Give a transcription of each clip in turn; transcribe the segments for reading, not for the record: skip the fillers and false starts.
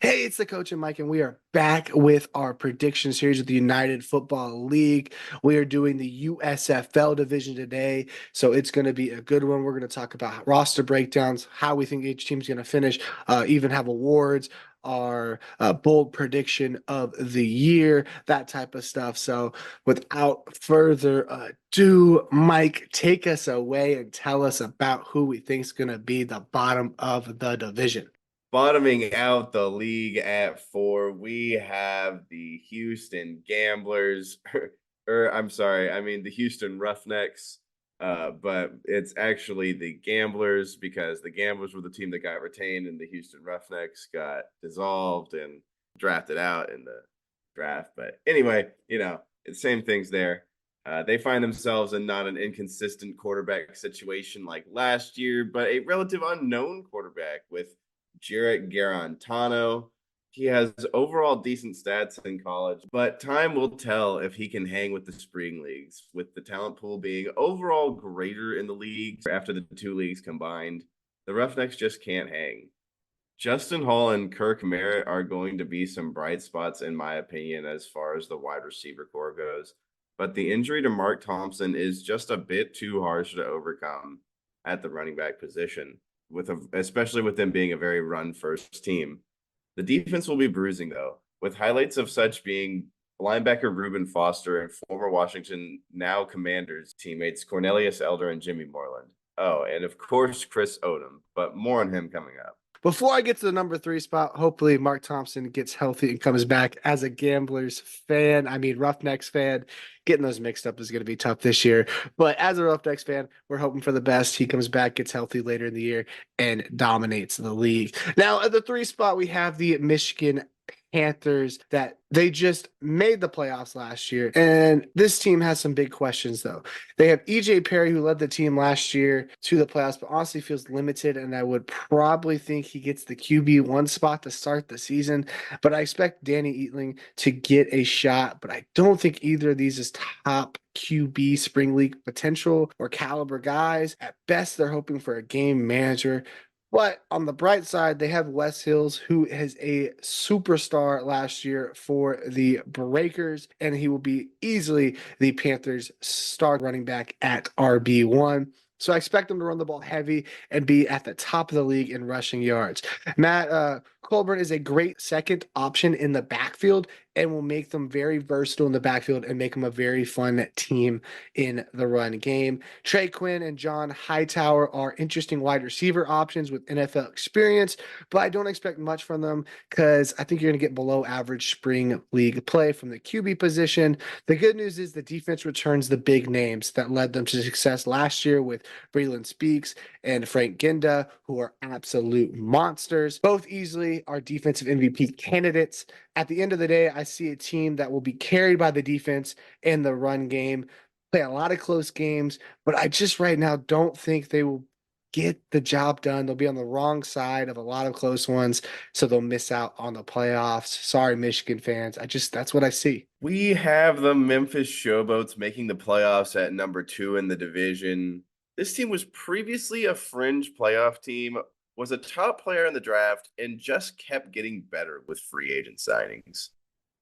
Hey, it's the coach and Mike, and we are back with our prediction series with the United Football League. We are doing the USFL division today, so it's going to be a good one. We're going to talk about roster breakdowns, how we think each team's going to finish, even have awards, our bold prediction of the year, that type of stuff. So, without further ado, Mike, take us away and tell us about who we think is going to be the bottom of the division. Bottoming out the league at 4, we have the Houston Gamblers, or I'm sorry, I mean the Houston Roughnecks, but it's actually the Gamblers because the Gamblers were the team that got retained and the Houston Roughnecks got dissolved and drafted out in the draft. But anyway, it's same things there. They find themselves in not an inconsistent quarterback situation like last year, but a relative unknown quarterback with Jarrett Garantano. He has overall decent stats in college, but time will tell if he can hang with the spring leagues, with the talent pool being overall greater in the leagues after the two leagues combined. The Roughnecks just can't hang. Justin Hall and Kirk Merritt are going to be some bright spots, in my opinion, as far as the wide receiver core goes. But the injury to Mark Thompson is just a bit too harsh to overcome at the running back position, especially with them being a very run first team. The defense will be bruising though, with highlights of such being linebacker Reuben Foster and former Washington now Commanders teammates Cornelius Elder and Jimmy Moreland. Oh, and of course Chris Odom, but more on him coming up. Before I get to the number 3 spot, hopefully Mark Thompson gets healthy and comes back. As a Gamblers fan, I mean Roughnecks fan, getting those mixed up is going to be tough this year. But as a Roughnecks fan, we're hoping for the best. He comes back, gets healthy later in the year, and dominates the league. Now, at the 3 spot, we have the Michigan Panthers that they just made the playoffs last year. And this team has some big questions, though. They have EJ Perry, who led the team last year to the playoffs, but honestly feels limited. And I would probably think he gets the QB1 spot to start the season. But I expect Danny Eatling to get a shot. But I don't think either of these is top QB spring league potential or caliber guys. At best, they're hoping for a game manager. But on the bright side, they have Wes Hills, who is a superstar last year for the Breakers, and he will be easily the Panthers' star running back at RB1. So I expect them to run the ball heavy and be at the top of the league in rushing yards. Matt Colburn is a great second option in the backfield and will make them very versatile in the backfield and make them a very fun team in the run game. Trey Quinn and John Hightower are interesting wide receiver options with NFL experience, but I don't expect much from them because I think you're going to get below average spring league play from the QB position. The good news is the defense returns the big names that led them to success last year with Breland Speaks and Frank Ginda, who are absolute monsters. Both easily are defensive MVP candidates. At the end of the day, I see a team that will be carried by the defense and the run game, play a lot of close games, but I just right now don't think they will get the job done. They'll be on the wrong side of a lot of close ones, so they'll miss out on the playoffs. Sorry, Michigan fans. That's what I see. We have the Memphis Showboats making the playoffs at number 2 in the division. This team was previously a fringe playoff team, was a top player in the draft, and just kept getting better with free agent signings.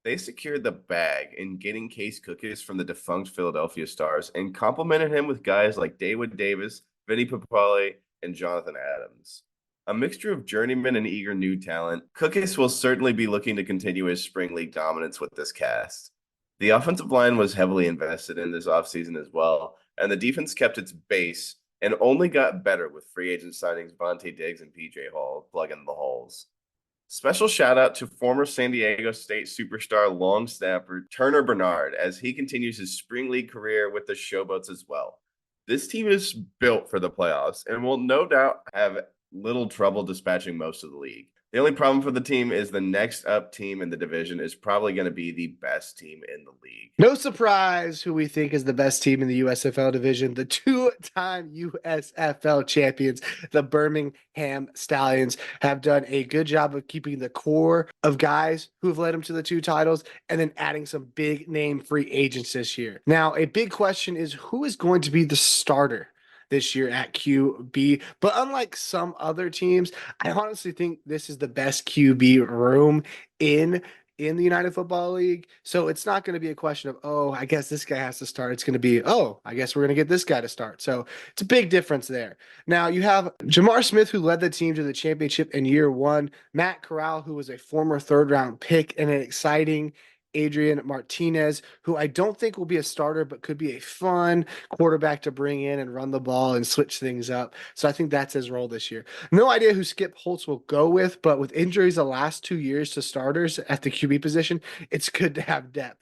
They secured the bag in getting Case Cookus from the defunct Philadelphia Stars and complemented him with guys like David Davis, Vinny Papale, and Jonathan Adams. A mixture of journeyman and eager new talent, Cookus will certainly be looking to continue his spring league dominance with this cast. The offensive line was heavily invested in this offseason as well, and the defense kept its base and only got better with free agent signings Vontae Diggs and PJ Hall plugging the holes. Special shout out to former San Diego State superstar long snapper Turner Bernard as he continues his spring league career with the Showboats as well. This team is built for the playoffs and will no doubt have little trouble dispatching most of the league. The only problem for the team is the next up team in the division is probably going to be the best team in the league. No surprise who we think is the best team in the USFL division. The two-time USFL champions, the Birmingham Stallions, have done a good job of keeping the core of guys who have led them to the 2 titles and then adding some big name free agents this year. Now, a big question is who is going to be the starter this year at QB. But unlike some other teams, I honestly think this is the best QB room in the United Football League. So it's not going to be a question of, oh, I guess this guy has to start. It's going to be, oh, I guess we're going to get this guy to start. So it's a big difference there. Now you have Jamar Smith, who led the team to the championship in year one, Matt Corral, who was a former third round pick, and an exciting Adrian Martinez, who I don't think will be a starter, but could be a fun quarterback to bring in and run the ball and switch things up. So I think that's his role this year. No idea who Skip Holtz will go with, but with injuries the last 2 years to starters at the QB position, it's good to have depth.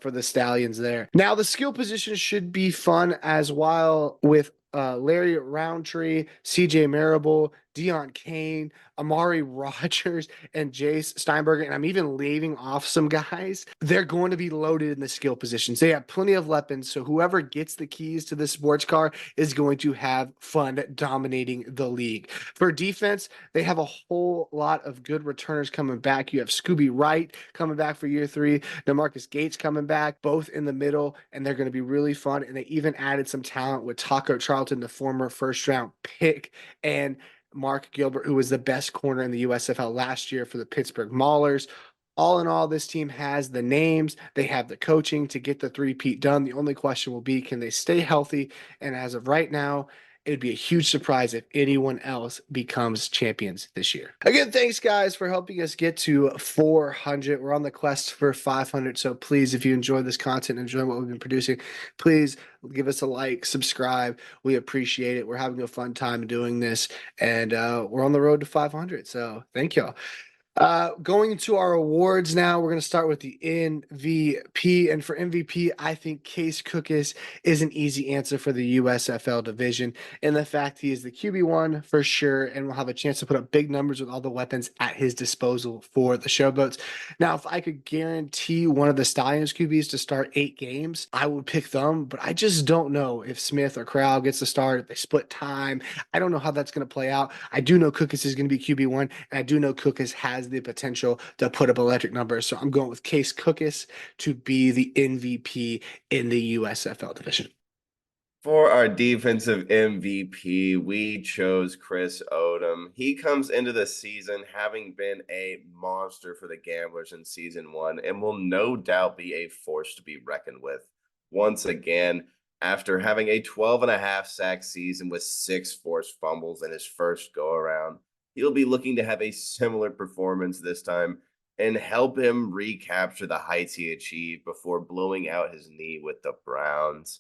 For the Stallions there. Now, the skill position should be fun as well with Larry Roundtree, CJ Marable, Deion Kane, Amari Rogers, and Jace Steinberger. And I'm even leaving off some guys. They're going to be loaded in the skill positions. They have plenty of weapons. So whoever gets the keys to this sports car is going to have fun dominating the league. For defense, they have a whole lot of good returners coming back. You have Scooby Wright coming back for year 3, DeMarcus Gates coming back, both in the middle, and they're going to be really fun. And they even added some talent with Taco Charlton, the former first round pick, and Mark Gilbert, who was the best corner in the USFL last year for the Pittsburgh Maulers. All in all, this team has the names, they have the coaching to get the three-peat done. The only question will be, can they stay healthy? And as of right now, it'd be a huge surprise if anyone else becomes champions this year. Again, thanks guys for helping us get to 400. We're on the quest for 500. So please, if you enjoy this content, enjoy what we've been producing, please give us a like, subscribe. We appreciate it. We're having a fun time doing this, and we're on the road to 500. So thank y'all. Going into our awards now, we're going to start with the MVP. And for MVP, I think Case Cookus is an easy answer for the USFL division. And the fact he is the QB1 for sure, and will have a chance to put up big numbers with all the weapons at his disposal for the Showboats. Now, if I could guarantee one of the Stallions QBs to start 8 games, I would pick them. But I just don't know if Smith or Corral gets to start, if they split time. I don't know how that's going to play out. I do know Cookus is going to be QB1, and I do know Cookus has the potential to put up electric numbers. So I'm going with Case Cookus to be the MVP in the USFL division. For our defensive MVP, we chose Chris Odom. He comes into the season having been a monster for the Gamblers in season 1 and will no doubt be a force to be reckoned with. Once again, after having a 12.5 sack season with 6 forced fumbles in his first go around, he'll be looking to have a similar performance this time and help him recapture the heights he achieved before blowing out his knee with the Browns.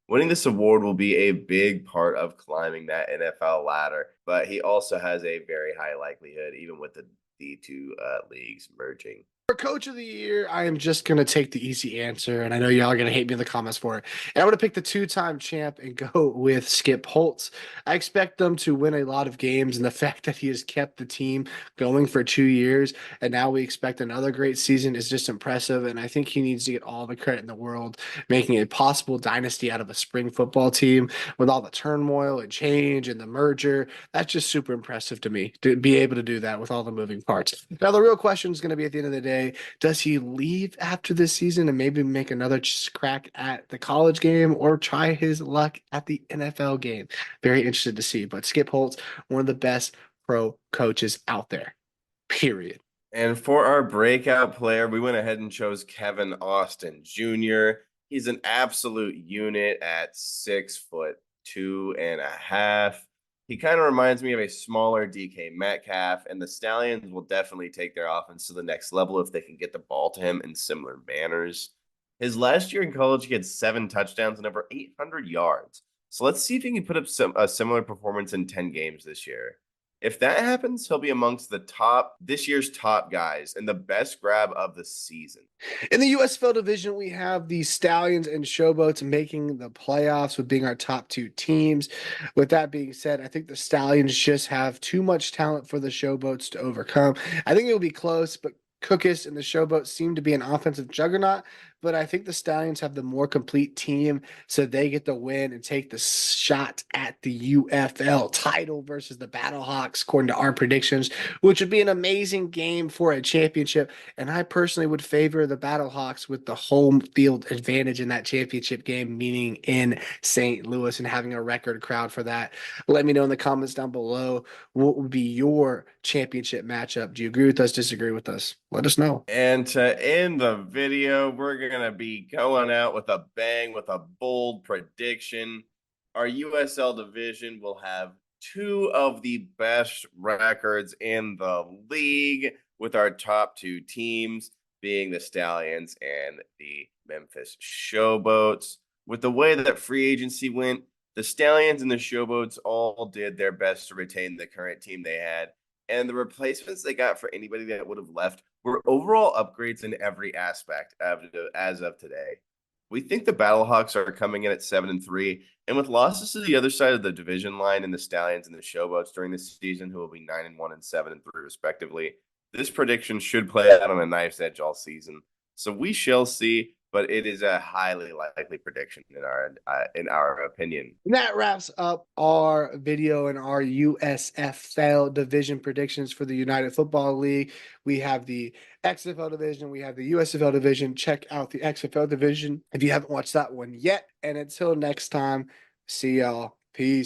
Winning this award will be a big part of climbing that NFL ladder, but he also has a very high likelihood, even with the two leagues merging. For Coach of the Year, I am just going to take the easy answer, and I know y'all are going to hate me in the comments for it. And I'm going to pick the 2-time champ and go with Skip Holtz. I expect them to win a lot of games, and the fact that he has kept the team going for 2 years, and now we expect another great season is just impressive, and I think he needs to get all the credit in the world, making a possible dynasty out of a spring football team with all the turmoil and change and the merger. That's just super impressive to me, to be able to do that with all the moving parts. Now, the real question is going to be at the end of the day, does he leave after this season and maybe make another crack at the college game or try his luck at the NFL game? Very interested to see. But Skip Holtz, one of the best pro coaches out there, period. And for our breakout player, we went ahead and chose Kevin Austin Jr. He's an absolute unit at 6'2.5". He kind of reminds me of a smaller DK Metcalf, and the Stallions will definitely take their offense to the next level if they can get the ball to him in similar manners. His last year in college, he had 7 touchdowns and over 800 yards. So let's see if he can put up a similar performance in 10 games this year. If that happens, he'll be amongst this year's top guys and the best grab of the season. In the USFL division, we have the Stallions and Showboats making the playoffs with being our top 2 teams. With that being said, I think the Stallions just have too much talent for the Showboats to overcome. I think it'll be close, but Cookus and the Showboats seem to be an offensive juggernaut, but I think the Stallions have the more complete team, so they get the win and take the shot at the UFL title versus the Battlehawks, according to our predictions, which would be an amazing game for a championship. And I personally would favor the Battlehawks with the home field advantage in that championship game, meaning in St. Louis, and having a record crowd for that. Let me know in the comments down below what would be your championship matchup. Do you agree with us? Disagree with us? Let us know. And to end the video, we're going to be going out with a bang with a bold prediction. Our USL division will have two of the best records in the league, with our top two teams being the Stallions and the Memphis Showboats. With the way that free agency went, the Stallions and the Showboats all did their best to retain the current team they had. And the replacements they got for anybody that would have left were overall upgrades in every aspect as of today. We think the Battlehawks are coming in at 7-3, and with losses to the other side of the division line in the Stallions and the Showboats during this season, who will be 9-1 and 7-3 respectively, this prediction should play out on a knife's edge all season. So we shall see, but it is a highly likely prediction in our opinion. And that wraps up our video and our USFL division predictions for the United Football League. We have the XFL division, we have the USFL division. Check out the XFL division if you haven't watched that one yet. And until next time, see y'all. Peace.